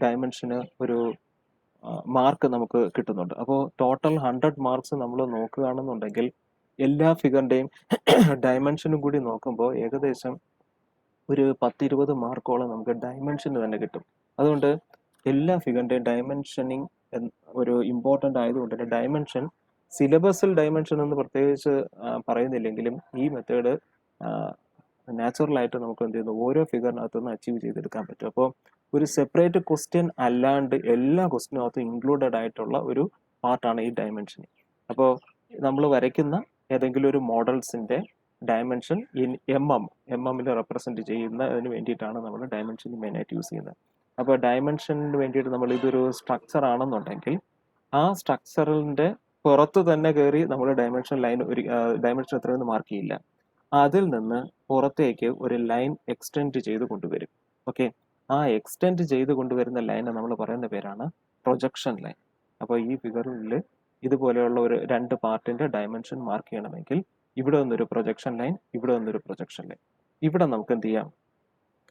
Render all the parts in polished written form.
ഡയമെൻഷന് ഒരു മാർക്ക് നമുക്ക് കിട്ടുന്നുണ്ട്. അപ്പോൾ ടോട്ടൽ 100 മാർക്സ് നമ്മൾ നോക്കുകയാണെന്നുണ്ടെങ്കിൽ എല്ലാ ഫിഗറിൻ്റെയും ഡയമെൻഷനും കൂടി നോക്കുമ്പോൾ ഏകദേശം ഒരു 10-20 മാർക്കോളം നമുക്ക് ഡയമെൻഷന് തന്നെ കിട്ടും. അതുകൊണ്ട് എല്ലാ ഫിഗറിൻ്റെയും ഡയമെൻഷനിങ് ഒരു ഇമ്പോർട്ടൻ്റ് ആയതുകൊണ്ട് തന്നെ ഡയമെൻഷൻ സിലബസിൽ ഡയമെൻഷൻ എന്ന് പ്രത്യേകിച്ച് പറയുന്നില്ലെങ്കിലും ഈ മെത്തേഡ് നാച്ചുറലായിട്ട് നമുക്ക് എന്ത് ചെയ്യുന്നു ഓരോ ഫിഗറിനകത്തുനിന്ന് അച്ചീവ് ചെയ്തെടുക്കാൻ പറ്റും. അപ്പോൾ ഒരു സെപ്പറേറ്റ് ക്വസ്റ്റ്യൻ അല്ലാണ്ട് എല്ലാ ക്വസ്റ്റ്യനകത്തും ഇൻക്ലൂഡഡ് ആയിട്ടുള്ള ഒരു പാർട്ടാണ് ഈ ഡയമെൻഷൻ. അപ്പോൾ നമ്മൾ വരയ്ക്കുന്ന ഏതെങ്കിലും ഒരു മോഡൽസിൻ്റെ ഡയമെൻഷൻ ഇൻ എമ്മിൽ റെപ്രസെൻറ്റ് ചെയ്യുന്നതിന് വേണ്ടിയിട്ടാണ് നമ്മൾ ഡയമെൻഷൻ മെയിനായിട്ട് യൂസ് ചെയ്യുന്നത്. അപ്പോൾ ഡയമെൻഷന് വേണ്ടിയിട്ട് നമ്മൾ ഇതൊരു സ്ട്രക്ചർ ആണെന്നുണ്ടെങ്കിൽ ആ സ്ട്രക്ചറിൻ്റെ പുറത്ത് തന്നെ കയറി നമ്മൾ ഡയമെൻഷൻ ലൈൻ ഒരു ഡയമെൻഷൻ എത്രയെന്ന് മാർക്ക് ചെയ്യില്ല. അതിൽ നിന്ന് പുറത്തേക്ക് ഒരു ലൈൻ എക്സ്റ്റെൻഡ് ചെയ്ത് കൊണ്ടുവരും. ഓക്കെ, ആ എക്സ്റ്റെൻഡ് ചെയ്ത് കൊണ്ടുവരുന്ന ലൈനെ നമ്മൾ പറയുന്ന പേരാണ് പ്രൊജക്ഷൻ ലൈൻ. അപ്പോൾ ഈ ഫിഗറിൽ ഇതുപോലെയുള്ള ഒരു 2 പാർട്ടിൻ്റെ ഡയമെൻഷൻ മാർക്ക് ചെയ്യണമെങ്കിൽ ഇവിടെ നിന്നൊരു പ്രൊജക്ഷൻ ലൈൻ, ഇവിടെ നിന്നൊരു പ്രൊജക്ഷൻ ലൈൻ. ഇവിടെ നമുക്ക് എന്ത് ചെയ്യാം,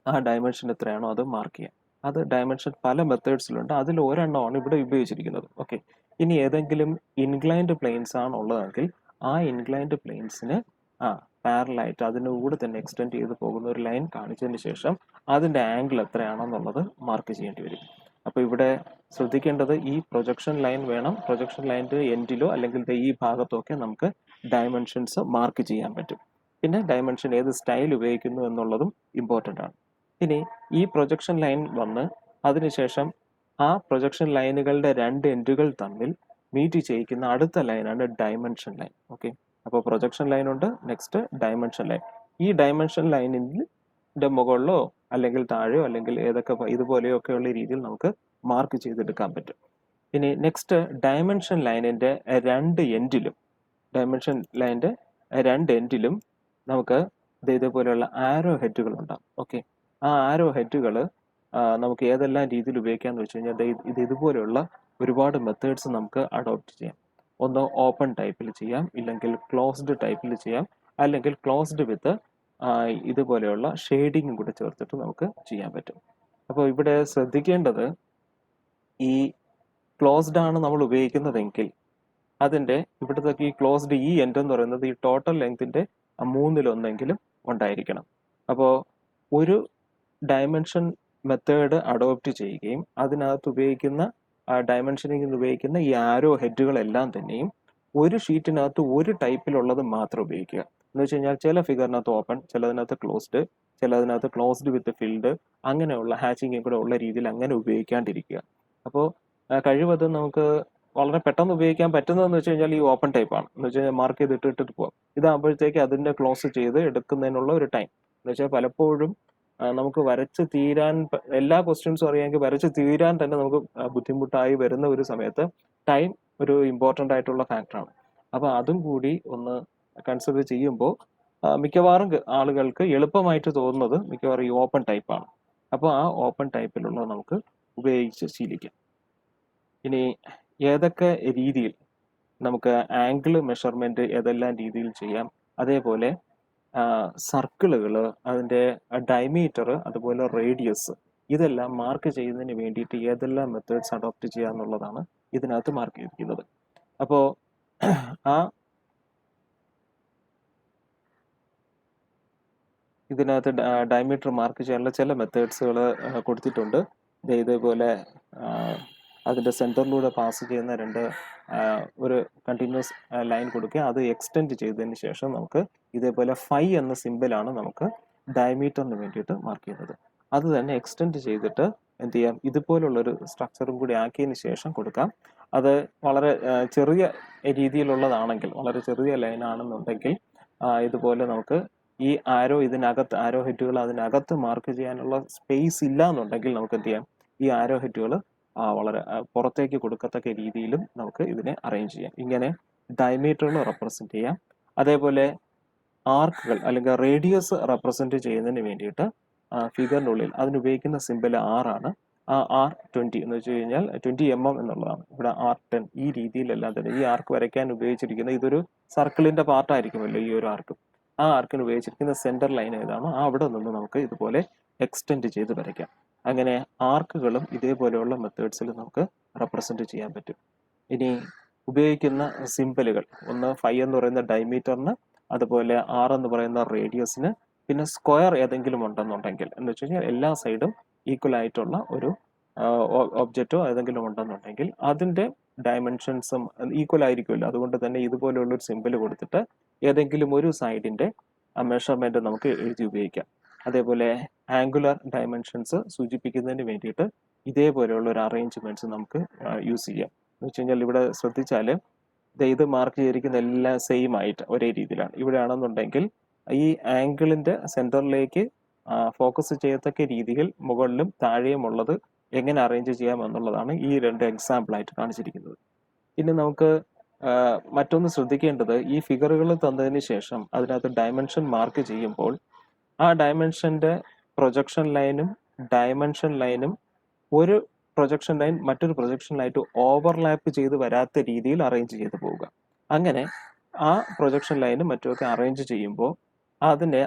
ആ ഡയമെൻഷൻ എത്രയാണോ അത് മാർക്ക് ചെയ്യാം. അത് ഡയമെൻഷൻ പല മെത്തേഡ്സിലുണ്ട്, അതിൽ ഒരെണ്ണമാണ് ഇവിടെ ഉപയോഗിച്ചിരിക്കുന്നത്. ഓക്കെ, ഇനി ഏതെങ്കിലും ഇൻക്ലൈൻഡ് പ്ലെയിൻസ് ആണ് ഉള്ളതെങ്കിൽ ആ ഇൻക്ലൈൻഡ് പ്ലെയിൻസിന് പാരലായിട്ട് അതിൻ്റെ കൂടെ തന്നെ എക്സ്റ്റെൻഡ് ചെയ്ത് പോകുന്ന ഒരു ലൈൻ കാണിച്ചതിന് ശേഷം അതിൻ്റെ ആംഗിൾ എത്രയാണെന്നുള്ളത് മാർക്ക് ചെയ്യേണ്ടി വരും. അപ്പോൾ ഇവിടെ ശ്രദ്ധിക്കേണ്ടത് ഈ പ്രൊജക്ഷൻ ലൈൻ വേണം. പ്രൊജക്ഷൻ ലൈൻ്റെ എൻഡിലോ അല്ലെങ്കിൽ ഈ ഭാഗത്തോ ഒക്കെ നമുക്ക് ഡയമെൻഷൻസ് മാർക്ക് ചെയ്യാൻ പറ്റും. പിന്നെ ഡയമെൻഷൻ ഏത് സ്റ്റൈൽ ഉപയോഗിക്കുന്നു എന്നുള്ളതും ഇമ്പോർട്ടൻ്റ് ആണ്. ഇനി ഈ പ്രൊജക്ഷൻ ലൈൻ വന്ന് അതിനുശേഷം ആ പ്രൊജക്ഷൻ ലൈനുകളുടെ 2 എൻഡുകൾ തമ്മിൽ മീറ്റ് ചെയ്യിക്കുന്ന അടുത്ത ലൈനാണ് ഡയമെൻഷൻ ലൈൻ. ഓക്കെ, അപ്പോൾ പ്രൊജക്ഷൻ ലൈൻ ഉണ്ട്, നെക്സ്റ്റ് ഡയമെൻഷൻ ലൈൻ. ഈ ഡയമെൻഷൻ ലൈനിൻ്റെ മുകളിലോ അല്ലെങ്കിൽ താഴെയോ അല്ലെങ്കിൽ ഏതൊക്കെ ഇതുപോലെയൊക്കെയുള്ള രീതിയിൽ നമുക്ക് മാർക്ക് ചെയ്തെടുക്കാൻ പറ്റും. ഇനി നെക്സ്റ്റ് ഡയമെൻഷൻ ലൈനിൻ്റെ 2 എൻഡിലും നമുക്ക് ഇതുപോലെയുള്ള ആരോ ഹെഡുകൾ ഉണ്ടാകും. ഓക്കെ, ആ ആരോ ഹെഡുകൾ നമുക്ക് ഏതെല്ലാം രീതിയിൽ ഉപയോഗിക്കാമെന്ന് വെച്ച് കഴിഞ്ഞാൽ ഇതുപോലെയുള്ള ഒരുപാട് മെത്തേഡ്സ് നമുക്ക് അഡോപ്റ്റ് ചെയ്യാം. ഒന്ന് ഓപ്പൺ ടൈപ്പിൽ ചെയ്യാം, ഇല്ലെങ്കിൽ ക്ലോസ്ഡ് ടൈപ്പിൽ ചെയ്യാം, അല്ലെങ്കിൽ ക്ലോസ്ഡ് വിത്ത് ഇതുപോലെയുള്ള ഷെയ്ഡിങ്ങും കൂടെ ചേർത്തിട്ട് നമുക്ക് ചെയ്യാൻ പറ്റും. അപ്പോൾ ഇവിടെ ശ്രദ്ധിക്കേണ്ടത് ഈ ക്ലോസ്ഡ് ആണ് നമ്മൾ ഉപയോഗിക്കുന്നതെങ്കിൽ അതിൻ്റെ ഇവിടുത്തെ ഈ ക്ലോസ്ഡ് ഈ എൻഡ് എന്ന് പറയുന്നത് ഈ ടോട്ടൽ ലെങ്തിൻ്റെ 1/3 ഉണ്ടായിരിക്കണം. അപ്പോൾ ഒരു ഡയമെൻഷൻ മെത്തേഡ് അഡോപ്റ്റ് ചെയ്യുകയും അതിനകത്ത് ഉപയോഗിക്കുന്ന ഡയമെൻഷനിങ്ങിന് ഉപയോഗിക്കുന്ന ഈ ആരോ ഹെഡുകളെല്ലാം തന്നെയും ഒരു ഷീറ്റിനകത്ത് ഒരു ടൈപ്പിലുള്ളത് മാത്രം ഉപയോഗിക്കുക. എന്ന് വെച്ച് കഴിഞ്ഞാൽ ചില ഫിഗറിനകത്ത് ഓപ്പൺ, ചിലതിനകത്ത് ക്ലോസ്ഡ്, ചിലതിനകത്ത് ക്ലോസ്ഡ് വിത്ത് ഫിൽഡ്, അങ്ങനെയുള്ള ഹാച്ചിങ്ങും കൂടെ ഉള്ള രീതിയിൽ അങ്ങനെ ഉപയോഗിക്കാണ്ടിരിക്കുക. അപ്പോൾ കഴിവതും നമുക്ക് വളരെ പെട്ടെന്ന് ഉപയോഗിക്കാൻ പറ്റുന്നതെന്ന് വെച്ച് കഴിഞ്ഞാൽ ഈ ഓപ്പൺ ടൈപ്പാണ്. എന്ന് വെച്ച് കഴിഞ്ഞാൽ മാർക്ക് ചെയ്ത് ഇട്ടിട്ട് പോകാം. ഇതാകുമ്പോഴത്തേക്ക് അതിൻ്റെ ക്ലോസ് ചെയ്ത് എടുക്കുന്നതിനുള്ള ഒരു ടൈം എന്ന് വെച്ചാൽ പലപ്പോഴും നമുക്ക് വരച്ച് തീരാൻ എല്ലാ ക്വസ്റ്റ്യൻസും അറിയാമെങ്കിൽ വരച്ച് തീരാൻ തന്നെ നമുക്ക് ബുദ്ധിമുട്ടായി വരുന്ന ഒരു സമയത്ത് ടൈം ഒരു ഇമ്പോർട്ടൻ്റ് ആയിട്ടുള്ള ഫാക്ടറാണ്. അപ്പോൾ അതും കൂടി ഒന്ന് കൺസിഡർ ചെയ്യുമ്പോൾ മിക്കവാറും ആളുകൾക്ക് എളുപ്പമായിട്ട് തോന്നുന്നത് മിക്കവാറും ഈ ഓപ്പൺ ടൈപ്പാണ്. അപ്പോൾ ആ ഓപ്പൺ ടൈപ്പിലുള്ളത് നമുക്ക് ഉപയോഗിച്ച് ശീലിക്കാം. ഇനി ഏതൊക്കെ രീതിയിൽ നമുക്ക് ആംഗിൾ മെഷർമെൻറ്റ് ഏതെല്ലാം രീതിയിൽ ചെയ്യാം, അതേപോലെ സർക്കിളുകൾ, അതിൻ്റെ ഡയമീറ്റർ, അതുപോലെ റേഡിയസ്, ഇതെല്ലാം മാർക്ക് ചെയ്യുന്നതിന് വേണ്ടിയിട്ട് ഏതെല്ലാം മെത്തേഡ്സ് അഡോപ്റ്റ് ചെയ്യുക എന്നുള്ളതാണ് ഇതിനകത്ത് മാർക്ക് ചെയ്തിരിക്കുന്നത്. അപ്പോൾ ഇതിനകത്ത് ഡയമീറ്റർ മാർക്ക് ചെയ്യാനുള്ള ചില മെത്തേഡ്സുകൾ കൊടുത്തിട്ടുണ്ട്. ഇതേപോലെ അതിൻ്റെ സെൻറ്ററിലൂടെ പാസ് ചെയ്യുന്ന ഒരു കണ്ടിന്യൂസ് ലൈൻ കൊടുക്കുക, അത് എക്സ്റ്റെൻഡ് ചെയ്തതിന് ശേഷം നമുക്ക് ഇതേപോലെ 5 എന്ന സിമ്പിളാണ് നമുക്ക് ഡയമീറ്ററിന് വേണ്ടിയിട്ട് മാർക്ക് ചെയ്യുന്നത്. അത് തന്നെ എക്സ്റ്റെൻഡ് ചെയ്തിട്ട് എന്ത് ചെയ്യാം, ഇതുപോലുള്ളൊരു സ്ട്രക്ചറും കൂടി ആക്കിയതിന് ശേഷം കൊടുക്കാം. അത് വളരെ ചെറിയ രീതിയിലുള്ളതാണെങ്കിൽ, വളരെ ചെറിയ ലൈനാണെന്നുണ്ടെങ്കിൽ ഇതുപോലെ നമുക്ക് ഈ ആരോ ഹെഡുകൾ അതിനകത്ത് മാർക്ക് ചെയ്യാനുള്ള സ്പേസ് ഇല്ല എന്നുണ്ടെങ്കിൽ നമുക്ക് എന്ത് ചെയ്യാം, ഈ ആരോ ഹെഡുകൾ വളരെ പുറത്തേക്ക് കൊടുക്കത്തക്ക രീതിയിലും നമുക്ക് ഇതിനെ അറേഞ്ച് ചെയ്യാം. ഇങ്ങനെ ഡയമീറ്ററുകൾ റെപ്രസെൻറ്റ് ചെയ്യാം. അതേപോലെ ആർക്കുകൾ അല്ലെങ്കിൽ റേഡിയസ് റെപ്രസെൻറ്റ് ചെയ്യുന്നതിന് വേണ്ടിയിട്ട് ഫിഗറിനുള്ളിൽ അതിനുപയോഗിക്കുന്ന സിമ്പിൾ R-ആണ്. ആ R20 എന്ന് വെച്ച് കഴിഞ്ഞാൽ 20 mm എന്നുള്ളതാണ്. ഇവിടെ R10 ഈ രീതിയിലെല്ലാം തന്നെ ഈ ആർക്ക് വരയ്ക്കാൻ ഉപയോഗിച്ചിരിക്കുന്ന ഇതൊരു സർക്കിളിൻ്റെ പാർട്ടായിരിക്കുമല്ലോ ഈ ഒരു ആർക്ക്. ആ ആർക്കിന് ഉപയോഗിച്ചിരിക്കുന്ന സെൻറ്റർ ലൈൻ ഏതാണോ അവിടെ നിന്ന് നമുക്ക് ഇതുപോലെ എക്സ്റ്റെൻഡ് ചെയ്ത് വരയ്ക്കാം. അങ്ങനെ ആർക്കുകളും ഇതേപോലെയുള്ള മെത്തേഡ്സിൽ നമുക്ക് റെപ്രസെൻറ്റ് ചെയ്യാൻ പറ്റും. ഇനി ഉപയോഗിക്കുന്ന സിമ്പലുകൾ, ഒന്ന് ഫൈ എന്ന് പറയുന്ന ഡയമീറ്ററിന്, അതുപോലെ ആർ എന്ന് പറയുന്ന റേഡിയസിന്, പിന്നെ സ്ക്വയർ ഏതെങ്കിലും ഉണ്ടെന്നുണ്ടെങ്കിൽ, എന്ന് വെച്ച് കഴിഞ്ഞാൽ എല്ലാ സൈഡും ഈക്വൽ ആയിട്ടുള്ള ഒരു ഒബ്ജക്റ്റോ ഏതെങ്കിലും ഉണ്ടെന്നുണ്ടെങ്കിൽ അതിൻ്റെ ഡയമെൻഷൻസും ഈക്വൽ ആയിരിക്കുമല്ലോ. അതുകൊണ്ട് തന്നെ ഇതുപോലെയുള്ള ഒരു സിമ്പിൾ കൊടുത്തിട്ട് ഏതെങ്കിലും ഒരു സൈഡിൻ്റെ മെഷർമെൻറ്റ് നമുക്ക് എഴുതി ഉപയോഗിക്കാം. അതേപോലെ ആംഗുലർ ഡയമെൻഷൻസ് സൂചിപ്പിക്കുന്നതിന് വേണ്ടിയിട്ട് ഇതേപോലെയുള്ള ഒരു അറേഞ്ച്മെൻറ്റ്സ് നമുക്ക് യൂസ് ചെയ്യാം. എന്ന് വെച്ച് കഴിഞ്ഞാൽ ഇവിടെ ശ്രദ്ധിച്ചാൽ ഇത് മാർക്ക് ചെയ്തിരിക്കുന്ന എല്ലാം സെയിം ആയിട്ട് ഒരേ രീതിയിലാണ്. ഇവിടെ ആണെന്നുണ്ടെങ്കിൽ ഈ ആംഗിളിൻ്റെ സെൻറ്ററിലേക്ക് ഫോക്കസ് ചെയ്യത്തക്ക രീതിയിൽ മുകളിലും താഴെയുമുള്ളത് എങ്ങനെ അറേഞ്ച് ചെയ്യാം എന്നുള്ളതാണ് ഈ രണ്ട് എക്സാമ്പിളായിട്ട് കാണിച്ചിരിക്കുന്നത്. ഇനി നമുക്ക് മറ്റൊന്ന് ശ്രദ്ധിക്കേണ്ടത്, ഈ ഫിഗറുകൾ തന്നതിന് ശേഷം അതിനകത്ത് ഡയമെൻഷൻ മാർക്ക് ചെയ്യുമ്പോൾ ആ ഡയമെൻഷൻ്റെ പ്രൊജക്ഷൻ ലൈനും ഡയമെൻഷൻ ലൈനും ഒരു പ്രൊജക്ഷൻ ലൈൻ മറ്റൊരു പ്രൊജക്ഷൻ ലൈനായിട്ട് ഓവർലാപ്പ് ചെയ്ത് വരാത്ത രീതിയിൽ അറേഞ്ച് ചെയ്ത് പോവുക. അങ്ങനെ ആ പ്രൊജക്ഷൻ ലൈനും മറ്റുമൊക്കെ അറേഞ്ച് ചെയ്യുമ്പോൾ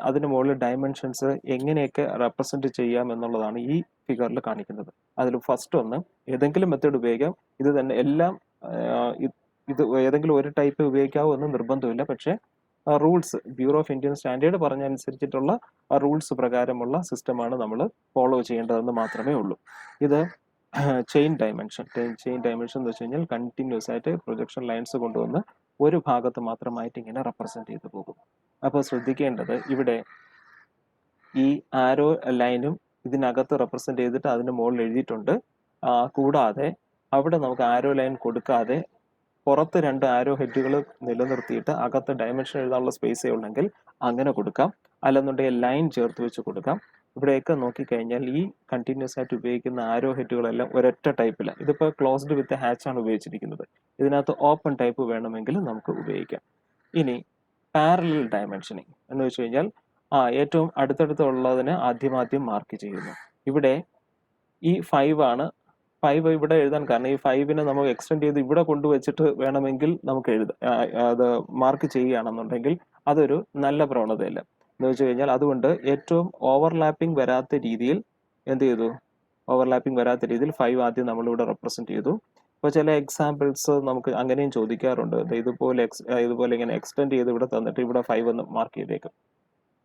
അതിന് മുകളിൽ ഡയമെൻഷൻസ് എങ്ങനെയൊക്കെ റെപ്രസെൻറ്റ് ചെയ്യാം എന്നുള്ളതാണ് ഈ ഫിഗറിൽ കാണിക്കുന്നത്. അതിൽ ഫസ്റ്റ് ഒന്ന് ഏതെങ്കിലും മെത്തേഡ് ഉപയോഗിക്കാം. ഇത് തന്നെ എല്ലാം ഇത് ഏതെങ്കിലും ഒരു ടൈപ്പ് ഉപയോഗിക്കാവൂ എന്ന് നിർബന്ധമില്ല. പക്ഷേ rules, bureau of Indian standard പറഞ്ഞ അനുസരിച്ചിട്ടുള്ള റൂൾസ് പ്രകാരമുള്ള സിസ്റ്റമാണ് നമ്മൾ ഫോളോ ചെയ്യേണ്ടതെന്ന് മാത്രമേ ഉള്ളൂ. ഇത് ചെയിൻ ഡയമെൻഷൻ എന്ന് വെച്ച് കഴിഞ്ഞാൽ കണ്ടിന്യൂസ് ആയിട്ട് പ്രൊജക്ഷൻ ലൈൻസ് കൊണ്ടുവന്ന് ഒരു ഭാഗത്ത് മാത്രമായിട്ട് ഇങ്ങനെ റെപ്രസെൻറ്റ് ചെയ്ത് പോകും. അപ്പോൾ ശ്രദ്ധിക്കേണ്ടത്, ഇവിടെ ഈ ആരോ ലൈനും ഇതിനകത്ത് റെപ്രസെൻറ്റ് ചെയ്തിട്ട് അതിന് മുകളിൽ എഴുതിയിട്ടുണ്ട്. കൂടാതെ അവിടെ നമുക്ക് ആരോ ലൈൻ കൊടുക്കാതെ പുറത്ത് രണ്ട് ആരോ ഹെഡുകൾ നിലനിർത്തിയിട്ട് അകത്ത് ഡയമെൻഷൻ എഴുതാനുള്ള സ്പേസേ ഉണ്ടെങ്കിൽ അങ്ങനെ കൊടുക്കാം. അല്ലെന്നുണ്ടെങ്കിൽ ലൈൻ ചേർത്ത് വെച്ച് കൊടുക്കാം. ഇവിടെയൊക്കെ നോക്കിക്കഴിഞ്ഞാൽ ഈ കണ്ടിന്യൂസ് ആയിട്ട് ഉപയോഗിക്കുന്ന ആരോ ഹെഡുകളെല്ലാം ഒരൊറ്റ ടൈപ്പിലാണ്. ഇതിപ്പോൾ ക്ലോസ്ഡ് വിത്ത് ഹാച്ചാണ് ഉപയോഗിച്ചിരിക്കുന്നത്. ഇതിനകത്ത് ഓപ്പൺ ടൈപ്പ് വേണമെങ്കിൽ നമുക്ക് ഉപയോഗിക്കാം. ഇനി പാരലൽ ഡയമെൻഷനിങ് എന്ന് വെച്ച് കഴിഞ്ഞാൽ ഏറ്റവും അടുത്തടുത്തുള്ളതിന് ആദ്യം മാർക്ക് ചെയ്യുന്നു. ഇവിടെ ഈ 5 ആണ്. 5 ഇവിടെ എഴുതാൻ കാരണം ഈ 5നെ നമുക്ക് എക്സ്റ്റെൻഡ് ചെയ്ത് ഇവിടെ കൊണ്ടുവച്ചിട്ട് വേണമെങ്കിൽ നമുക്ക് അത് മാർക്ക് ചെയ്യുകയാണെന്നുണ്ടെങ്കിൽ അതൊരു നല്ല പ്രവണതയല്ല. എന്ന് വെച്ച് കഴിഞ്ഞാൽ അതുകൊണ്ട് ഏറ്റവും ഓവർലാപ്പിംഗ് വരാത്ത രീതിയിൽ എന്ത് ചെയ്തു? ഓവർലാപ്പിംഗ് വരാത്ത രീതിയിൽ 5 ആദ്യം നമ്മളിവിടെ റെപ്രസെൻറ്റ് ചെയ്തു. അപ്പോൾ ചില എക്സാമ്പിൾസ് നമുക്ക് അങ്ങനെയും ചോദിക്കാറുണ്ട്. ഇതുപോലെ ഇങ്ങനെ എക്സ്റ്റെൻഡ് ചെയ്ത് ഇവിടെ തന്നിട്ട് ഇവിടെ 5 എന്ന് മാർക്ക് ചെയ്തേക്കും.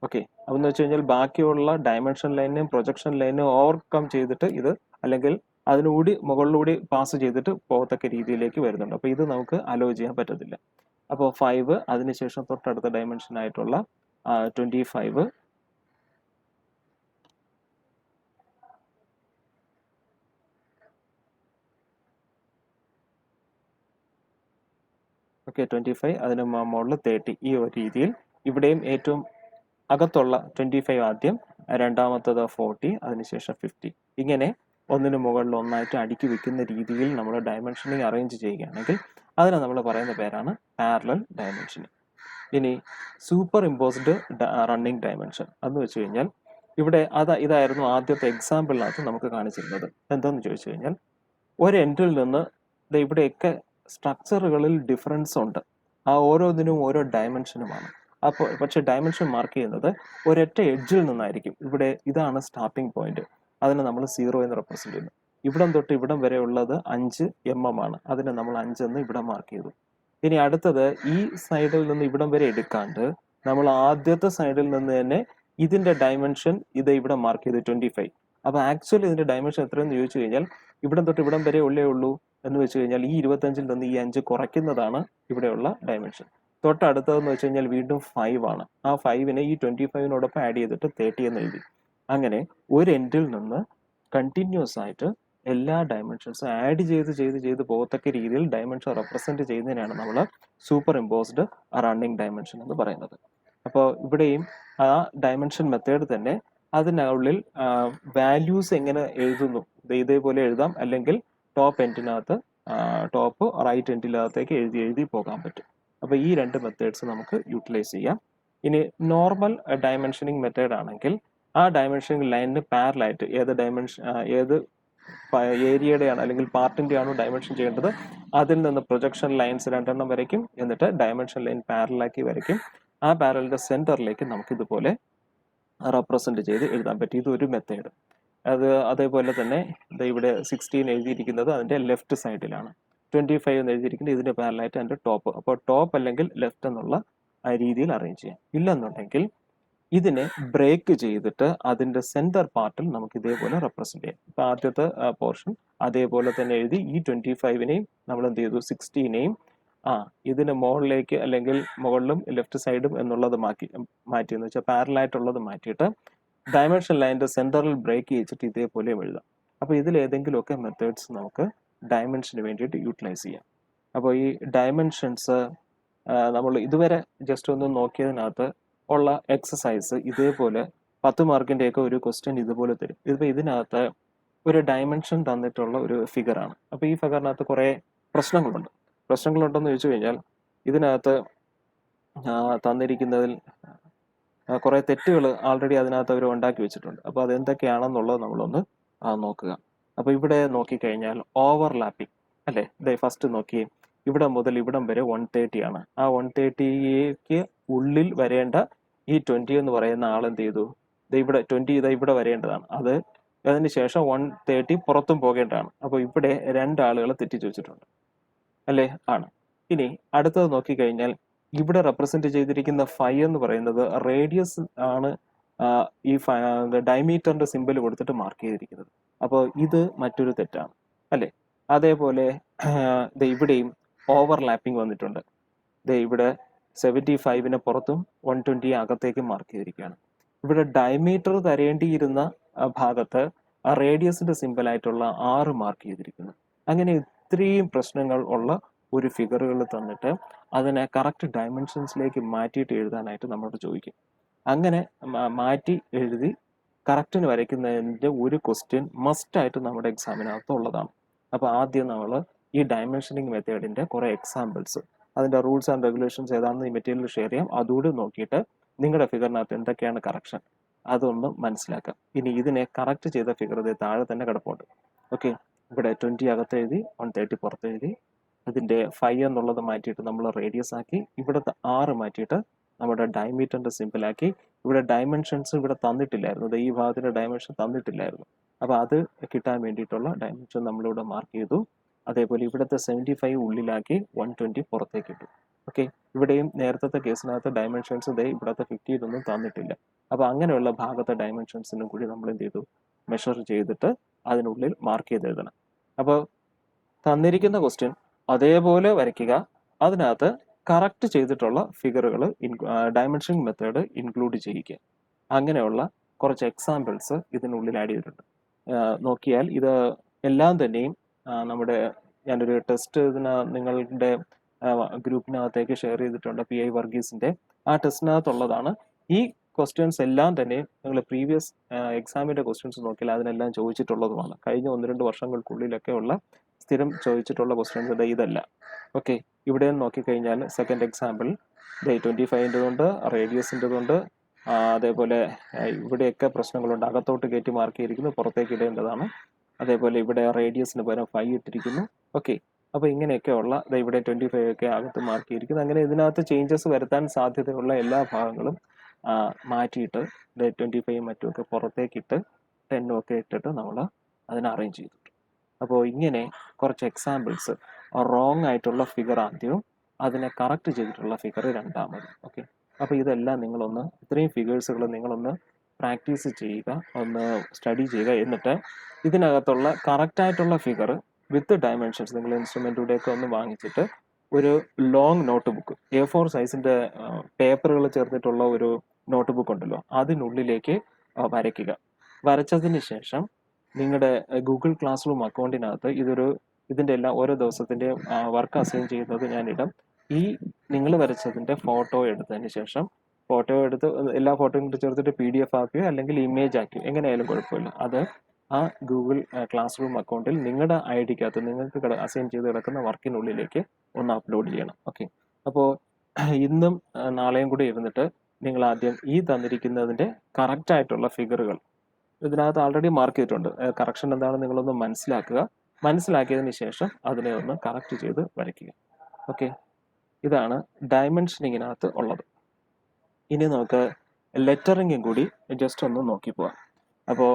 ഓക്കെ, അതെന്ന് വെച്ച് കഴിഞ്ഞാൽ ബാക്കിയുള്ള ഡയമെൻഷൻ ലൈനും പ്രൊജക്ഷൻ ലൈനും ഓവർകം ചെയ്തിട്ട് ഇത് അല്ലെങ്കിൽ അതിനുകൂടി മുകളിലൂടി പാസ് ചെയ്തിട്ട് പോകത്തക്ക രീതിയിലേക്ക് വരുന്നുണ്ട്. അപ്പോൾ ഇത് നമുക്ക് അലോ ചെയ്യാൻ പറ്റത്തില്ല. അപ്പോൾ 5, അതിനുശേഷം തൊട്ടടുത്ത ഡയമെൻഷൻ ആയിട്ടുള്ള 25, ഓക്കെ 25, അതിന് മുകളിൽ 30, ഈ ഒരു രീതിയിൽ ഇവിടെയും ഏറ്റവും അകത്തുള്ള 25 ആദ്യം, രണ്ടാമത്തത് 40, അതിനുശേഷം 50, ഇങ്ങനെ ഒന്നിന് മുകളിൽ ഒന്നായിട്ട് അടുക്കി വെക്കുന്ന രീതിയിൽ നമ്മൾ ഡയമെൻഷനിങ് അറേഞ്ച് ചെയ്യുകയാണെങ്കിൽ അതിനെ നമ്മൾ പറയുന്ന പേരാണ് പാരലൽ ഡയമെൻഷനിങ്. ഇനി സൂപ്പർ ഇമ്പോസ്ഡ് റണ്ണിങ് ഡയമെൻഷൻ എന്ന് വെച്ച് കഴിഞ്ഞാൽ ഇവിടെ ഇതായിരുന്നു ആദ്യത്തെ എക്സാമ്പിളിനകത്ത് നമുക്ക് കാണിച്ചിരുന്നത്. എന്താണെന്ന് ചോദിച്ചു കഴിഞ്ഞാൽ ഒരു എൻഡിൽ നിന്ന് ഇവിടെയൊക്കെ സ്ട്രക്ചറുകളിൽ ഡിഫറൻസ് ഉണ്ട്. ആ ഓരോന്നിനും ഓരോ ഡയമെൻഷനുമാണ്. അപ്പോൾ പക്ഷെ ഡയമെൻഷൻ മാർക്ക് ചെയ്യുന്നത് ഒരൊറ്റ എഡ്ജിൽ നിന്നായിരിക്കും. ഇവിടെ ഇതാണ് സ്റ്റാർട്ടിംഗ് പോയിന്റ്, അതിനെ നമ്മൾ 0 എന്ന് റെപ്രസെന്റ് ചെയ്യുന്നു. ഇവിടം തൊട്ട് ഇവിടം വരെ ഉള്ളത് 5 mm ആണ്, അതിനെ നമ്മൾ 5 എന്ന് ഇവിടെ മാർക്ക് ചെയ്തു. ഇനി അടുത്തത് ഈ സൈഡിൽ നിന്ന് ഇവിടം വരെ എടുക്കാണ്ട് നമ്മൾ ആദ്യത്തെ സൈഡിൽ നിന്ന് തന്നെ ഇതിന്റെ ഡയമെൻഷൻ ഇവിടെ മാർക്ക് ചെയ്ത് 25. അപ്പോൾ ആക്ച്വലി ഇതിന്റെ ഡയമെൻഷൻ എത്രയെന്ന് ചോദിച്ചു കഴിഞ്ഞാൽ ഇവിടം തൊട്ട് ഇവിടം വരെ ഉള്ളൂ എന്ന് വെച്ച് കഴിഞ്ഞാൽ ഈ 25-ൽ നിന്ന് ഈ 5 കുറയ്ക്കുന്നതാണ് ഇവിടെയുള്ള ഡയമെൻഷൻ. തൊട്ടടുത്തതെന്ന് വെച്ച് കഴിഞ്ഞാൽ വീണ്ടും 5 ആണ്. ആ 5നെ ഈ 25നോടൊപ്പം ആഡ് ചെയ്തിട്ട് 30 എന്ന് എഴുതി. അങ്ങനെ ഒരു എൻഡിൽ നിന്ന് കണ്ടിന്യൂസ് ആയിട്ട് എല്ലാ ഡയമെൻഷൻസും ആഡ് ചെയ്ത് പോകത്തക്ക രീതിയിൽ ഡയമെൻഷൻ റെപ്രസെന്റ് ചെയ്യുന്നതിനാണ് നമ്മൾ സൂപ്പർ ഇമ്പോസ്ഡ് റണ്ണിങ് ഡയമെൻഷൻ എന്ന് പറയുന്നത്. അപ്പോൾ ഇവിടെയും ആ ഡയമെൻഷൻ മെത്തേഡ് തന്നെ അതിനുള്ളിൽ വാല്യൂസ് എങ്ങനെ എഴുതുന്നു ഇതേപോലെ എഴുതാം, അല്ലെങ്കിൽ ടോപ്പ് എൻഡിനകത്ത് ടോപ്പ് റൈറ്റ് എൻഡിനകത്തേക്ക് എഴുതി പോകാൻ പറ്റും. അപ്പോൾ ഈ രണ്ട് മെത്തേഡ്സ് നമുക്ക് യൂട്ടിലൈസ് ചെയ്യാം. ഇനി നോർമൽ ഡയമെൻഷനിങ് മെത്തേഡ് ആണെങ്കിൽ ആ ഡയമെൻഷനിങ് ലൈനിന് പാരലായിട്ട് ഏത് ഏരിയയുടെയാണ് അല്ലെങ്കിൽ പാർട്ടിന്റെ ആണോ ഡയമെൻഷൻ ചെയ്യേണ്ടത് അതിൽ നിന്ന് പ്രൊജക്ഷൻ ലൈൻസ് 2 എണ്ണം വരയ്ക്കും. എന്നിട്ട് ഡയമെൻഷൻ ലൈൻ പാരലാക്കി വരയ്ക്കും. ആ പാരലിന്റെ സെന്ററിലേക്ക് നമുക്ക് ഇതുപോലെ റെപ്രസെന്റ് ചെയ്ത് എഴുതാൻ പറ്റും. ഇതൊരു മെത്തേഡ്. അത് അതേപോലെ തന്നെ ഇവിടെ 16 എഴുതിയിരിക്കുന്നത് അതിൻ്റെ ലെഫ്റ്റ് സൈഡിലാണ്. 25 എന്ന് എഴുതിയിരിക്കുന്നത് ഇതിൻ്റെ പാരലായിട്ട് അതിൻ്റെ ടോപ്പ്. അപ്പോൾ ടോപ്പ് അല്ലെങ്കിൽ ലെഫ്റ്റ് എന്നുള്ള ആ രീതിയിൽ അറേഞ്ച് ചെയ്യാം. ഇല്ലെന്നുണ്ടെങ്കിൽ ഇതിനെ ബ്രേക്ക് ചെയ്തിട്ട് അതിൻ്റെ സെൻറ്റർ പാർട്ടിൽ നമുക്ക് ഇതേപോലെ റെപ്രസെൻറ്റ് ചെയ്യാം. ഇപ്പോൾ ആദ്യത്തെ പോർഷൻ അതേപോലെ തന്നെ എഴുതി ഈ 25നെയും നമ്മൾ എന്ത് ചെയ്തു 16നെയും ഇതിന് മുകളിലേക്ക് അല്ലെങ്കിൽ മുകളിലും ലെഫ്റ്റ് സൈഡും എന്നുള്ളത് മാറ്റിയെന്ന് വെച്ചാൽ പാരലായിട്ടുള്ളത് മാറ്റിയിട്ട് ഡയമെൻഷൻ ലൈൻ്റെ സെൻറ്ററിൽ ബ്രേക്ക് ചെയ്യിച്ചിട്ട് ഇതേപോലെ എഴുതാം. അപ്പോൾ ഇതിലേതെങ്കിലുമൊക്കെ മെത്തേഡ്സ് നമുക്ക് ഡയമെൻഷന് വേണ്ടിയിട്ട് യൂട്ടിലൈസ് ചെയ്യാം. അപ്പോൾ ഈ ഡയമെൻഷൻസ് നമ്മൾ ഇതുവരെ ജസ്റ്റ് ഒന്ന് നോക്കിയതിനകത്ത് ഉള്ള എക്സസൈസ് ഇതേപോലെ 10 മാർക്കിൻ്റെയൊക്കെ ഒരു ക്വസ്റ്റ്യൻ ഇതുപോലെ തരും. ഇതിപ്പോൾ ഇതിനകത്ത് ഒരു ഡയമെൻഷൻ തന്നിട്ടുള്ള ഒരു ഫിഗറാണ്. അപ്പോൾ ഈ ഫിഗറിനകത്ത് കുറേ പ്രശ്നങ്ങളുണ്ടെന്ന് ചോദിച്ചു കഴിഞ്ഞാൽ ഇതിനകത്ത് തന്നിരിക്കുന്നതിൽ കുറേ തെറ്റുകൾ ആൾറെഡി അതിനകത്ത് അവർ ഉണ്ടാക്കി വെച്ചിട്ടുണ്ട്. അപ്പോൾ അതെന്തൊക്കെയാണെന്നുള്ളത് നമ്മളൊന്ന് നോക്കുക. അപ്പോൾ ഇവിടെ നോക്കിക്കഴിഞ്ഞാൽ ഓവർലാപ്പിംഗ് അല്ലേ, ഇതേ ഫസ്റ്റ് നോക്കിയേ, ഇവിടെ മുതൽ ഇവിടം വരെ 130 ആണ്. ആ 130ക്ക് ഉള്ളിൽ വരേണ്ട ഈ 20 എന്ന് പറയുന്ന ആളെന്ത് ചെയ്തു, ഇവിടെ 20 ഇവിടെ വരേണ്ടതാണ്. അതിന് ശേഷം 130 പുറത്തും പോകേണ്ടതാണ്. അപ്പോൾ ഇവിടെ 2 ആളുകളെ തെറ്റിച്ച് വെച്ചിട്ടുണ്ട് അല്ലേ, ആണ്. ഇനി അടുത്തത് നോക്കിക്കഴിഞ്ഞാൽ ഇവിടെ റെപ്രസെന്റ് ചെയ്തിരിക്കുന്ന 5 എന്ന് പറയുന്നത് റേഡിയസ് ആണ്, ഈ ഡയമീറ്ററിന്റെ സിമ്പിൾ കൊടുത്തിട്ട് മാർക്ക് ചെയ്തിരിക്കുന്നത്. അപ്പോൾ ഇത് മറ്റൊരു തെറ്റാണ് അല്ലേ. അതേപോലെ ഇവിടെയും ഓവർലാപ്പിംഗ് വന്നിട്ടുണ്ട്. ഇവിടെ 75ന് പുറത്തും 120 അകത്തേക്ക് മാർക്ക് ചെയ്തിരിക്കുകയാണ്. ഇവിടെ ഡയമീറ്റർ തരേണ്ടിയിരുന്ന ഭാഗത്ത് റേഡിയസിന്റെ സിമ്പിളായിട്ടുള്ള 6 മാർക്ക് ചെയ്തിരിക്കുന്നു. അങ്ങനെ ഇത്രയും പ്രശ്നങ്ങൾ ഉള്ള ഒരു ഫിഗറുകൾ തന്നിട്ട് അതിനെ കറക്റ്റ് ഡയമെൻഷൻസിലേക്ക് മാറ്റിയിട്ട് എഴുതാനായിട്ട് നമ്മളോട് ചോദിക്കും. അങ്ങനെ മാറ്റി എഴുതി കറക്റ്റിന് വരയ്ക്കുന്നതിൻ്റെ ഒരു ക്വസ്റ്റ്യൻ മസ്റ്റായിട്ട് നമ്മുടെ എക്സാമിനകത്ത് ഉള്ളതാണ്. അപ്പോൾ ആദ്യം നമ്മൾ ഈ ഡയമെൻഷനിങ് മെത്തേഡിൻ്റെ കുറേ എക്സാമ്പിൾസ്, അതിൻ്റെ റൂൾസ് ആൻഡ് റെഗുലേഷൻസ് ഏതാണെന്ന് ഈ മെറ്റീരിയൽ ഷെയർ ചെയ്യാം. അതുകൂടി നോക്കിയിട്ട് നിങ്ങളുടെ ഫിഗറിനകത്ത് എന്തൊക്കെയാണ് കറക്ഷൻ അതൊന്ന് മനസ്സിലാക്കാം. ഇനി ഇതിനെ കറക്റ്റ് ചെയ്ത ഫിഗർ ഇത് താഴെ തന്നെ കിടപ്പുണ്ട്. ഓക്കെ, ഇവിടെ 20 അകത്ത് എഴുതി, 130 പുറത്ത് എഴുതി. ഇതിൻ്റെ 5 എന്നുള്ളത് മാറ്റിയിട്ട് നമ്മൾ റേഡിയസ് ആക്കി, ഇവിടുത്തെ 6 മാറ്റിയിട്ട് നമ്മുടെ ഡയമീറ്ററിൻ്റെ സിമ്പിളാക്കി. ഇവിടെ ഡയമെൻഷൻസ് ഇവിടെ തന്നിട്ടില്ലായിരുന്നു, ഈ ഭാഗത്തിൻ്റെ ഡയമെൻഷൻ തന്നിട്ടില്ലായിരുന്നു. അപ്പോൾ അത് കിട്ടാൻ വേണ്ടിയിട്ടുള്ള ഡയമെൻഷൻ നമ്മളിവിടെ മാർക്ക് ചെയ്തു. അതേപോലെ ഇവിടുത്തെ 75 ഉള്ളിലാക്കി, 120 പുറത്തേക്ക് ഇട്ടു. ഓക്കെ, ഇവിടെയും നേരത്തെ കേസിനകത്ത് ഡയമെൻഷൻസ് ഇവിടുത്തെ 50 ഒന്നും തന്നിട്ടില്ല. അപ്പോൾ അങ്ങനെയുള്ള ഭാഗത്തെ ഡയമെൻഷൻസിനും കൂടി നമ്മൾ എന്ത് ചെയ്തു, മെഷർ ചെയ്തിട്ട് അതിനുള്ളിൽ മാർക്ക് ചെയ്ത് എഴുതണം. അപ്പോൾ തന്നിരിക്കുന്ന ക്വസ്റ്റ്യൻ അതേപോലെ വരയ്ക്കുക, അതിനകത്ത് കറക്റ്റ് ചെയ്തിട്ടുള്ള ഫിഗറുകൾ ഡയമെൻഷനിങ് മെത്തേഡ് ഇൻക്ലൂഡ് ചെയ്യിക്കുക. അങ്ങനെയുള്ള കുറച്ച് എക്സാമ്പിൾസ് ഇതിനുള്ളിൽ ആഡ് ചെയ്തിട്ടുണ്ട്. നോക്കിയാൽ ഇത് എല്ലാം തന്നെയും ഞാനൊരു ടെസ്റ്റ് നിങ്ങളുടെ ഗ്രൂപ്പിനകത്തേക്ക് ഷെയർ ചെയ്തിട്ടുണ്ട്, PI വർഗീസിൻ്റെ. ആ ടെസ്റ്റിനകത്തുള്ളതാണ്. ഈ ക്വസ്റ്റ്യൻസ് എല്ലാം തന്നെ നിങ്ങൾ പ്രീവിയസ് എക്സാമിൻ്റെ ക്വസ്റ്റ്യൻസ് നോക്കിയാൽ അതിനെല്ലാം ചോദിച്ചിട്ടുള്ളതുമാണ്. കഴിഞ്ഞ 1-2 വർഷങ്ങൾക്കുള്ളിലൊക്കെ ഉള്ള സ്ഥിരം ചോദിച്ചിട്ടുള്ള ക്വസ്റ്റ്യൻസ് ഇതല്ല. ഓക്കെ, ഇവിടെ നോക്കിക്കഴിഞ്ഞാൽ സെക്കൻഡ് എക്സാമ്പിൾ 25ൻ്റെതുണ്ട്, റേഡിയസിൻ്റെതുണ്ട്. അതേപോലെ ഇവിടെയൊക്കെ പ്രശ്നങ്ങളുണ്ട്, അകത്തോട്ട് കയറ്റി മാർക്ക് ചെയ്തിരിക്കുന്നു, പുറത്തേക്ക് ഇടേണ്ടതാണ്. അതേപോലെ ഇവിടെ റേഡിയസിന് പകരം 5 ഇട്ടിരിക്കുന്നു. ഓക്കെ, അപ്പോൾ ഇങ്ങനെയൊക്കെയുള്ള ഇവിടെ 25 ഒക്കെ അകത്ത് മാർക്ക് ചെയ്തിരിക്കുന്നു. അങ്ങനെ ഇതിനകത്ത് ചേഞ്ചസ് വരുത്താൻ സാധ്യതയുള്ള എല്ലാ ഭാഗങ്ങളും മാറ്റിയിട്ട് 25 മറ്റുമൊക്കെ പുറത്തേക്കിട്ട് 10 ഒക്കെ ഇട്ടിട്ട് നമ്മൾ അതിനെ അറേഞ്ച് ചെയ്തിട്ടുണ്ട്. അപ്പോൾ ഇങ്ങനെ കുറച്ച് എക്സാമ്പിൾസ്, റോങ് ആയിട്ടുള്ള ഫിഗർ ആദ്യവും അതിനെ കറക്റ്റ് ചെയ്തിട്ടുള്ള ഫിഗർ രണ്ടാമതും. ഓക്കെ, അപ്പോൾ ഇതെല്ലാം നിങ്ങളൊന്ന്, ഇത്രയും ഫിഗേഴ്സുകൾ നിങ്ങളൊന്ന് പ്രാക്ടീസ് ചെയ്യുക, ഒന്ന് സ്റ്റഡി ചെയ്യുക. എന്നിട്ട് ഇതിനകത്തുള്ള കറക്റ്റായിട്ടുള്ള ഫിഗർ വിത്ത് ഡയമെൻഷൻസ് നിങ്ങൾ ഇൻസ്ട്രുമെൻറ്റിലൂടെയൊക്കെ ഒന്ന് വാങ്ങിച്ചിട്ട് ഒരു ലോങ് നോട്ട് ബുക്ക്, A4 സൈസിൻ്റെ പേപ്പറുകൾ ചേർത്തിട്ടുള്ള ഒരു നോട്ട് ബുക്ക് ഉണ്ടല്ലോ, അതിനുള്ളിലേക്ക് വരയ്ക്കുക. വരച്ചതിന് ശേഷം നിങ്ങളുടെ ഗൂഗിൾ ക്ലാസ് റൂം അക്കൗണ്ടിനകത്ത് ഇതിൻ്റെ എല്ലാം ഓരോ ദിവസത്തിൻ്റെ വർക്ക് അസൈൻ ചെയ്യുന്നത് ഞാനിടാം. ഈ നിങ്ങൾ വരച്ചതിൻ്റെ ഫോട്ടോ എടുത്തതിന് ശേഷം, ഫോട്ടോ എടുത്ത് എല്ലാ ഫോട്ടോയും കൂടി ചേർത്തിട്ട് PDF ആക്കുകയോ അല്ലെങ്കിൽ ഇമേജ് ആക്കുകയോ എങ്ങനെയായാലും കുഴപ്പമില്ല. അത് ആ ഗൂഗിൾ ക്ലാസ് റൂം അക്കൗണ്ടിൽ നിങ്ങളുടെ ഐഡിക്കകത്ത് നിങ്ങൾക്ക് അസൈൻ ചെയ്ത് കിടക്കുന്ന വർക്കിനുള്ളിലേക്ക് ഒന്ന് അപ്ലോഡ് ചെയ്യണം. ഓക്കെ, അപ്പോൾ ഇന്നും നാളെയും കൂടി ഇരുന്നിട്ട് നിങ്ങൾ ആദ്യം ഈ തന്നിരിക്കുന്നതിൻ്റെ കറക്റ്റായിട്ടുള്ള ഫിഗറുകൾ ഇതിനകത്ത് ആൾറെഡി മാർക്ക് ചെയ്തിട്ടുണ്ട്, കറക്ഷൻ എന്താണെന്ന് നിങ്ങളൊന്ന് മനസ്സിലാക്കുക. മനസ്സിലാക്കിയതിന് ശേഷം അതിനെ ഒന്ന് കറക്റ്റ് ചെയ്ത് വരയ്ക്കുക. ഓക്കെ, ഇതാണ് ഡയമെൻഷനിങ്ങിനകത്ത് ഉള്ളത്. ഇനി നമുക്ക് ലെറ്ററിങ്ങും കൂടി ജസ്റ്റ് ഒന്ന് നോക്കി പോവാം. അപ്പോൾ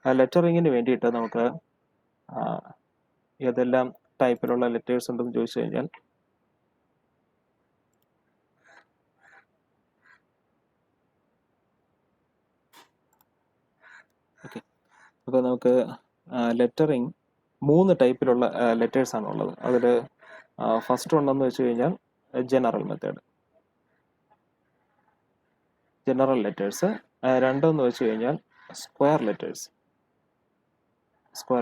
ലെറ്ററിങ്ങിന് വേണ്ടിയിട്ട് നമുക്ക് ഏതെല്ലാം ടൈപ്പിലുള്ള ലെറ്റേഴ്സ് ഉണ്ടെന്ന് ചോദിച്ചു കഴിഞ്ഞാൽ ഓക്കെ, അപ്പോൾ നമുക്ക് ലെറ്ററിങ് 3 ടൈപ്പിലുള്ള ലെറ്റേഴ്സ് ആണ് ഉള്ളത്. അതിൽ ഫസ്റ്റ് ഉണ്ടെന്ന് വെച്ച് കഴിഞ്ഞാൽ ജനറൽ മെത്തേഡ്, ജനറൽ ലെറ്റേഴ്സ്. രണ്ടെന്ന് വെച്ച് കഴിഞ്ഞാൽ സ്ക്വയർ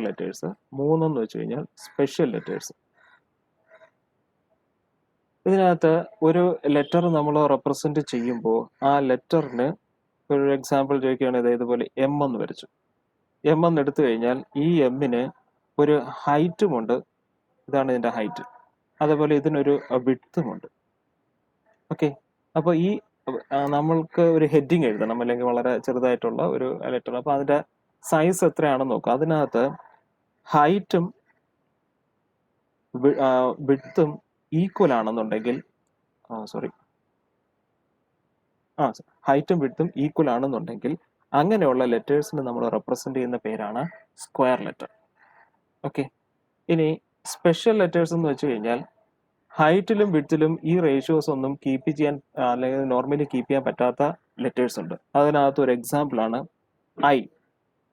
ലെറ്റേഴ്സ്, മൂന്നെന്ന് വെച്ച് കഴിഞ്ഞാൽ സ്പെഷ്യൽ ലെറ്റേഴ്സ്. ഇതിനകത്ത് ഒരു ലെറ്റർ നമ്മൾ റെപ്രസെന്റ് ചെയ്യുമ്പോൾ ആ ലെറ്ററിന് ഒരു എക്സാമ്പിൾ ചോദിക്കുകയാണെങ്കിൽ ഇതുപോലെ എം എന്ന് വരച്ചു. എം എന്ന് എടുത്തു കഴിഞ്ഞാൽ ഈ എമ്മിന് ഒരു ഹൈറ്റുമുണ്ട്, ഇതാണ് ഇതിന്റെ ഹൈറ്റ്. അതേപോലെ ഇതിനൊരു വിഡ്ത്തുമുണ്ട്. ഓക്കെ, അപ്പോൾ ഈ നമ്മൾക്ക് ഒരു ഹെഡിങ് എഴുതണം, അല്ലെങ്കിൽ വളരെ ചെറുതായിട്ടുള്ള ഒരു ലെറ്റർ. അപ്പോൾ അതിന്റെ സൈസ് എത്രയാണെന്ന് നോക്കുക. അതിനകത്ത് ഹൈറ്റും വിഡ്ത്തും ഈക്വൽ ആണെന്നുണ്ടെങ്കിൽ ഹൈറ്റും വിഡ്ത്തും ഈക്വൽ ആണെന്നുണ്ടെങ്കിൽ അങ്ങനെയുള്ള ലെറ്റേഴ്സിന് നമ്മൾ റെപ്രസെന്റ് ചെയ്യുന്ന പേരാണ് സ്ക്വയർ ലെറ്റർ. ഓക്കെ, ഇനി സ്പെഷ്യൽ ലെറ്റേഴ്സ് എന്ന് വെച്ച് കഴിഞ്ഞാൽ ഹൈറ്റിലും വിഡ്ത്തിലും ഈ റേഷ്യോസ് ഒന്നും കീപ്പ് ചെയ്യാൻ അല്ലെങ്കിൽ നോർമലി കീപ്പ് ചെയ്യാൻ പറ്റാത്ത ലെറ്റേഴ്സ് ഉണ്ട്. അതിനകത്ത് ഒരു എക്സാമ്പിൾ ആണ് ഐ,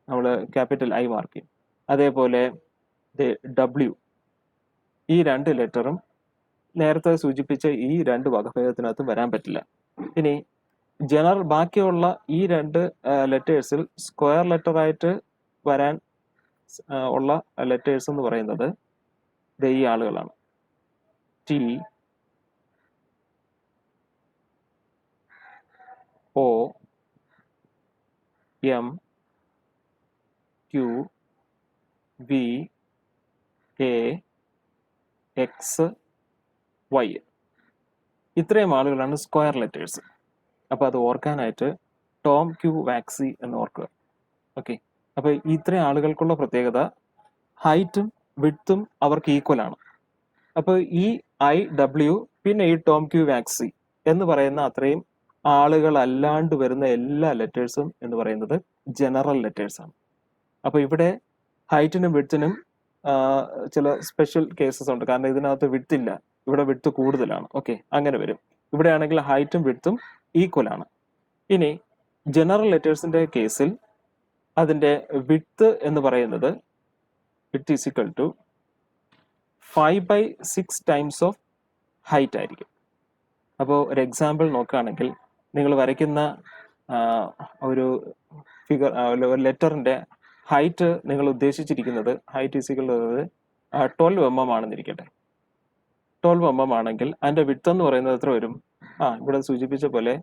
നമ്മൾ ക്യാപിറ്റൽ ഐ മാർക്ക് ചെയ്യും. അതേപോലെ ഡബ്ല്യു, ഈ 2 ലെറ്ററും നേരത്തെ സൂചിപ്പിച്ച ഈ 2 വകഭേദത്തിനകത്തും വരാൻ പറ്റില്ല. ഇനി ജനറൽ ബാക്കിയുള്ള ഈ 2 ലെറ്റേഴ്സിൽ സ്ക്വയർ ലെറ്റർ ആയിട്ട് വരാൻ ഉള്ള ലെറ്റേഴ്സ് എന്ന് പറയുന്നത് ഈ ആളുകളാണ്. T, O, M, Q, V, A, X, Y. ഇത്രയും ആളുകളാണ് സ്ക്വയർ ലെറ്റേഴ്സ്. അപ്പോൾ അത് ഓർക്കാനായിട്ട് ടോം, ക്യൂ, വാക്സി എന്ന് ഓർക്കുക. ഓക്കെ, അപ്പോൾ ഇത്രയും ആളുകൾക്കുള്ള പ്രത്യേകത ഹൈറ്റും വിഡ്ത്തും അവർക്ക് ഈക്വൽ ആണ്. അപ്പോൾ ഈ ഐ, ഡബ്ല്യു, പിന്നെ ഈ ടോം, ക്യൂ, വാക്സി എന്ന് പറയുന്ന അത്രയും ആളുകൾ അല്ലാണ്ട് വരുന്ന എല്ലാ ലെറ്റേഴ്സും എന്ന് പറയുന്നത് ജനറൽ ലെറ്റേഴ്സ് ആണ്. അപ്പോൾ ഇവിടെ ഹൈറ്റിനും വിഡ്ത്തിനും ചില സ്പെഷ്യൽ കേസസ് ഉണ്ട്, കാരണം ഇതിനകത്ത് വിഡ്ത്ത് ഇല്ല, ഇവിടെ വിഡ്ത്ത് കൂടുതലാണ്. ഓക്കെ, അങ്ങനെ വരും. ഇവിടെയാണെങ്കിൽ ഹൈറ്റും വിഡ്ത്തും ഈക്വൽ ആണ്. ഇനി ജനറൽ ലെറ്റേഴ്സിന്റെ കേസിൽ അതിന്റെ വിഡ്ത്ത് എന്ന് പറയുന്നത് width is equal to 5/6 times of height ആയിരിക്കും. അപ്പോൾ ഒരു എക്സാമ്പിൾ നോക്കുകയാണെങ്കിൽ നിങ്ങൾ വരയ്ക്കുന്ന ഒരു ഫിഗർ, ഒരു ലെറ്ററിന്റെ ഹൈറ്റ് നിങ്ങൾ ഉദ്ദേശിച്ചിരിക്കുന്നത് height is equal to 12 mm ആണെന്നിരിക്കട്ടെ. 12 mm ആണെങ്കിൽ അതിന്റെ വിഡ്ത്ത് എന്ന് പറയുന്നത് എത്ര വരും? ഇവിടെ സൂചിപ്പിച്ച പോലെ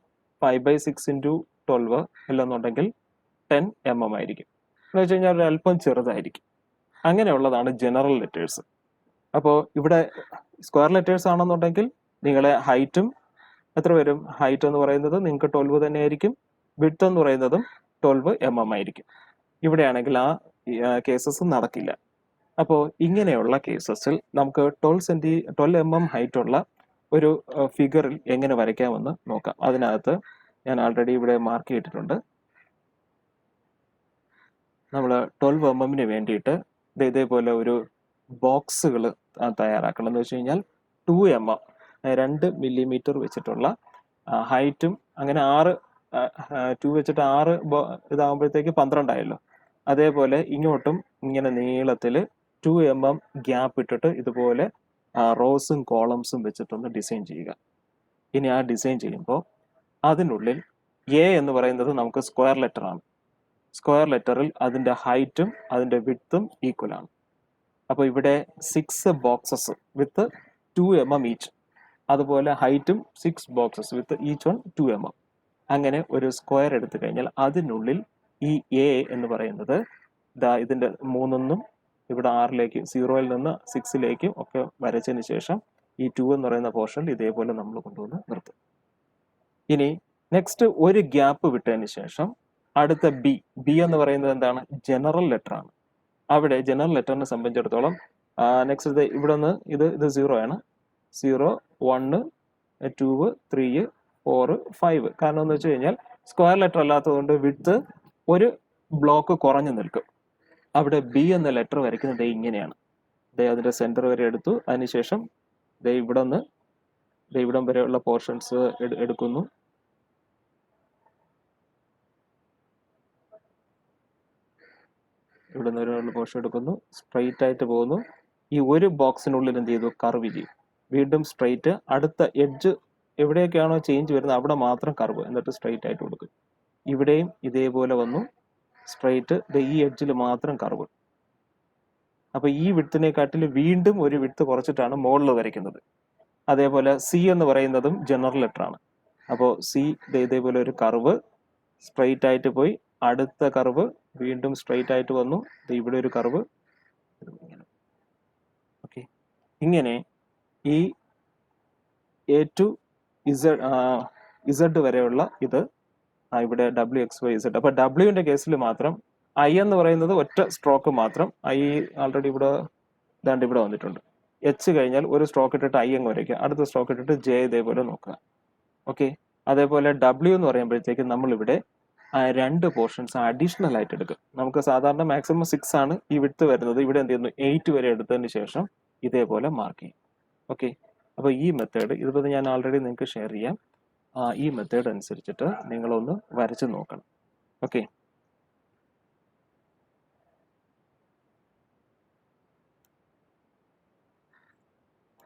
5/6 × 12 അല്ലെന്നുണ്ടെങ്കിൽ 10 mm ആയിരിക്കും. എന്ന് വെച്ച് കഴിഞ്ഞാൽ ഒരു അല്പം ചെറുതായിരിക്കും. അങ്ങനെയുള്ളതാണ് ജനറൽ ലെറ്റേഴ്സ്. അപ്പോൾ ഇവിടെ സ്ക്വയർ ലെറ്റേഴ്സ് ആണെന്നുണ്ടെങ്കിൽ നിങ്ങളെ ഹൈറ്റും എത്ര വരും? ഹൈറ്റ് എന്ന് പറയുന്നത് നിങ്ങൾക്ക് 12 തന്നെ ആയിരിക്കും, വിഡ്ത്ത് എന്ന് പറയുന്നതും 12 mm ആയിരിക്കും. ഇവിടെയാണെങ്കിൽ ആ കേസസ് നടക്കില്ല. അപ്പോൾ ഇങ്ങനെയുള്ള കേസസിൽ നമുക്ക് 12 mm ഹൈറ്റ് ഉള്ള ഒരു ഫിഗറിൽ എങ്ങനെ വരയ്ക്കാമെന്ന് നോക്കാം. അതിനകത്ത് ഞാൻ ആൾറെഡി ഇവിടെ മാർക്ക് ചെയ്തിട്ടുണ്ട്. നമ്മൾ 12 mm വേണ്ടിയിട്ട് ഇതേപോലെ ഒരു ബോക്സുകൾ തയ്യാറാക്കണം. എന്ന് വെച്ച് കഴിഞ്ഞാൽ 2 mm 2 mm വെച്ചിട്ടുള്ള ഹൈറ്റും അങ്ങനെ 2 വെച്ചിട്ട് 6 ഇതാകുമ്പോഴത്തേക്ക് 12 ആയല്ലോ. അതേപോലെ ഇങ്ങോട്ടും ഇങ്ങനെ നീളത്തിൽ 2 mm ഗ്യാപ്പ് ഇട്ടിട്ട് ഇതുപോലെ റോസും കോളംസും വെച്ചിട്ടൊന്ന് ഡിസൈൻ ചെയ്യുക. ഇനി ആ ഡിസൈൻ ചെയ്യുമ്പോൾ അതിനുള്ളിൽ എ എന്ന് പറയുന്നത് നമുക്ക് സ്ക്വയർ ലെറ്റർ ആണ്. സ്ക്വയർ ലെറ്ററിൽ അതിന്റെ ഹൈറ്റും അതിന്റെ വിഡ്ത്തും ഈക്വൽ ആണ്. അപ്പോൾ ഇവിടെ 6 ബോക്സസ് വിത്ത് 2 mm ഈച്ച്, അതുപോലെ ഹൈറ്റും 6 boxes with each one 2 mm. അങ്ങനെ ഒരു സ്ക്വയർ എടുത്തു കഴിഞ്ഞാൽ അതിനുള്ളിൽ ഈ എ എന്ന് പറയുന്നത് ഇതിന്റെ 3 ഇവിടെ 6ലേക്ക് 0-ൽ നിന്ന് 6ലേക്കും ഒക്കെ വരച്ചതിന് ശേഷം ഈ 2 എന്ന് പറയുന്ന പോർഷനിൽ ഇതേപോലെ നമ്മൾ കൊണ്ടുവന്ന് നിർത്തും. ഇനി നെക്സ്റ്റ് ഒരു ഗ്യാപ്പ് വിട്ടതിന് ശേഷം അടുത്ത ബി എന്ന് പറയുന്നത് എന്താണ്? ജനറൽ ലെറ്റർ ആണ്. അവിടെ ജനറൽ ലെറ്ററിനെ സംബന്ധിച്ചിടത്തോളം നെക്സ്റ്റ് ഇവിടെ നിന്ന് ഇത് 0 ആണ്. 0, 1, 2, 3, 4, 5. കാരണം എന്ന് വെച്ച് കഴിഞ്ഞാൽ സ്ക്വയർ ലെറ്റർ അല്ലാത്തതുകൊണ്ട് വിഡ്ത്ത് ഒരു ബ്ലോക്ക് കുറഞ്ഞു നിൽക്കും. അവിടെ ബി എന്ന ലെറ്റർ വരയ്ക്കുന്നത് ഇങ്ങനെയാണ്. അതിന്റെ സെന്റർ വരെ എടുത്തു. അതിനുശേഷം ഇവിടെ നിന്ന് ഇവിടം വരെയുള്ള പോർഷൻസ് എടുക്കുന്നു. ഇവിടെ നിന്ന് വരെയുള്ള പോർഷൻ എടുക്കുന്നു, സ്ട്രെയിറ്റ് ആയിട്ട് പോകുന്നു. ഈ ഒരു ബോക്സിനുള്ളിൽ എന്ത് ചെയ്തു, കർവ് ചെയ്യും. വീണ്ടും സ്ട്രെയിറ്റ്, അടുത്ത എഡ്ജ് എവിടെയൊക്കെയാണോ ചേഞ്ച് വരുന്നത് അവിടെ മാത്രം കർവ്, എന്നിട്ട് സ്ട്രെയിറ്റ് ആയിട്ട് കൊടുക്കും. ഇവിടെയും ഇതേപോലെ വന്നു, സ്ട്രെയിറ്റ്, ഈ എഡ്ജിൽ മാത്രം കർവ്. അപ്പൊ ഈ വിഡ്ത്തിനെക്കാട്ടിൽ വീണ്ടും ഒരു വിഡ്ത്ത് കുറച്ചിട്ടാണ് മുകളിൽ വരയ്ക്കുന്നത്. അതേപോലെ സി എന്ന് പറയുന്നതും ജനറൽ ലെറ്റർ ആണ്. അപ്പോൾ സി ഇതേപോലെ ഒരു കർവ്, സ്ട്രെയിറ്റ് ആയിട്ട് പോയി, അടുത്ത കർവ്, വീണ്ടും സ്ട്രെയിറ്റ് ആയിട്ട് വന്നു, ഇവിടെ ഒരു കർവ്. ഓക്കെ, ഇങ്ങനെ ഈ എ ടു ഇസഡ് വരെയുള്ള ഇത് ഇവിടെ WXYZ. അപ്പൊ ഡബ്ല്യുവിന്റെ കേസിൽ മാത്രം ഐ എന്ന് പറയുന്നത് ഒറ്റ സ്ട്രോക്ക് മാത്രം. ഐ ആൾറെഡി ഇവിടെ ഇവിടെ വന്നിട്ടുണ്ട്. എച്ച് കഴിഞ്ഞാൽ ഒരു സ്ട്രോക്ക് ഇട്ടിട്ട് ഐ അങ്ങ് വരയ്ക്കുക, അടുത്ത സ്ട്രോക്ക് ഇട്ടിട്ട് ജെ ഇതേപോലെ നോക്കുക. ഓക്കെ, അതേപോലെ ഡബ്ല്യു എന്ന് പറയുമ്പോഴത്തേക്ക് നമ്മളിവിടെ 2 പോർഷൻസ് അഡീഷണൽ ആയിട്ട് എടുക്കും. നമുക്ക് സാധാരണ മാക്സിമം 6 ആണ് ഈ വിഡ്ത്ത് വരുന്നത്. ഇവിടെ എന്ത് ചെയ്യുന്നു, 8 വരെ എടുത്തതിന് ശേഷം ഇതേപോലെ മാർക്ക് ചെയ്യും. ഓക്കെ, അപ്പോൾ ഈ മെത്തേഡ് ഇതിപ്പോൾ ഞാൻ ആൾറെഡി നിങ്ങൾക്ക് ഷെയർ ചെയ്യാം. ഈ മെത്തേഡ് അനുസരിച്ചിട്ട് നിങ്ങളൊന്ന് വരച്ച് നോക്കണം. ഓക്കെ.